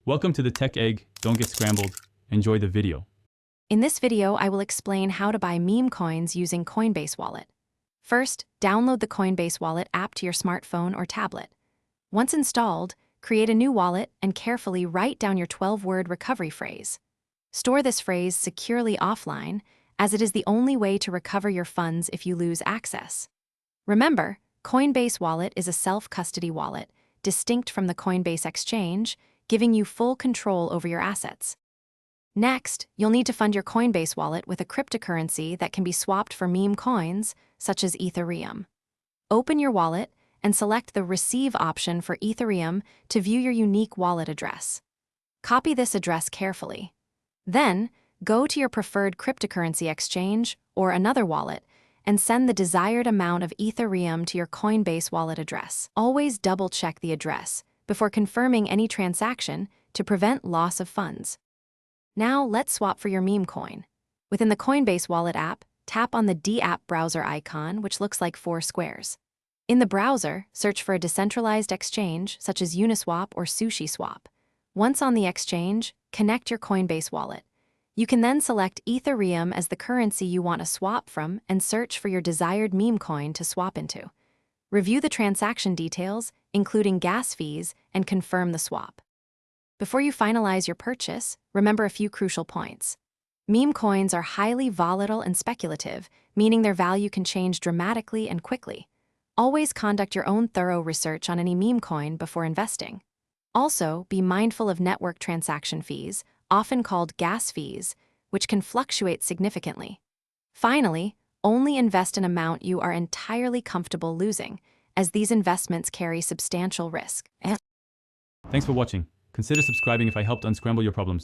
Welcome to the Tech Egg. Don't get scrambled. Enjoy the video. In this video, I will explain how to buy meme coins using Coinbase Wallet. First, download the Coinbase Wallet app to your smartphone or tablet. Once installed, create a new wallet and carefully write down your 12-word recovery phrase. Store this phrase securely offline, as it is the only way to recover your funds if you lose access. Remember, Coinbase Wallet is a self-custody wallet, distinct from the Coinbase exchange, giving you full control over your assets. Next, you'll need to fund your Coinbase wallet with a cryptocurrency that can be swapped for meme coins, such as Ethereum. Open your wallet and select the Receive option for Ethereum to view your unique wallet address. Copy this address carefully. Then, go to your preferred cryptocurrency exchange or another wallet and send the desired amount of Ethereum to your Coinbase wallet address. Always double-check the address before confirming any transaction to prevent loss of funds. Now, let's swap for your meme coin. Within the Coinbase Wallet app, tap on the D-App browser icon, which looks like 4 squares. In the browser, search for a decentralized exchange, such as Uniswap or SushiSwap. Once on the exchange, connect your Coinbase wallet. You can then select Ethereum as the currency you want to swap from and search for your desired meme coin to swap into. Review the transaction details, including gas fees, and confirm the swap. Before you finalize your purchase, remember a few crucial points. Meme coins are highly volatile and speculative, meaning their value can change dramatically and quickly. Always conduct your own thorough research on any meme coin before investing. Also, be mindful of network transaction fees, often called gas fees, which can fluctuate significantly. Finally, only invest an amount you are entirely comfortable losing, as these investments carry substantial risk. Thanks for watching. Consider subscribing if I helped unscramble your problems.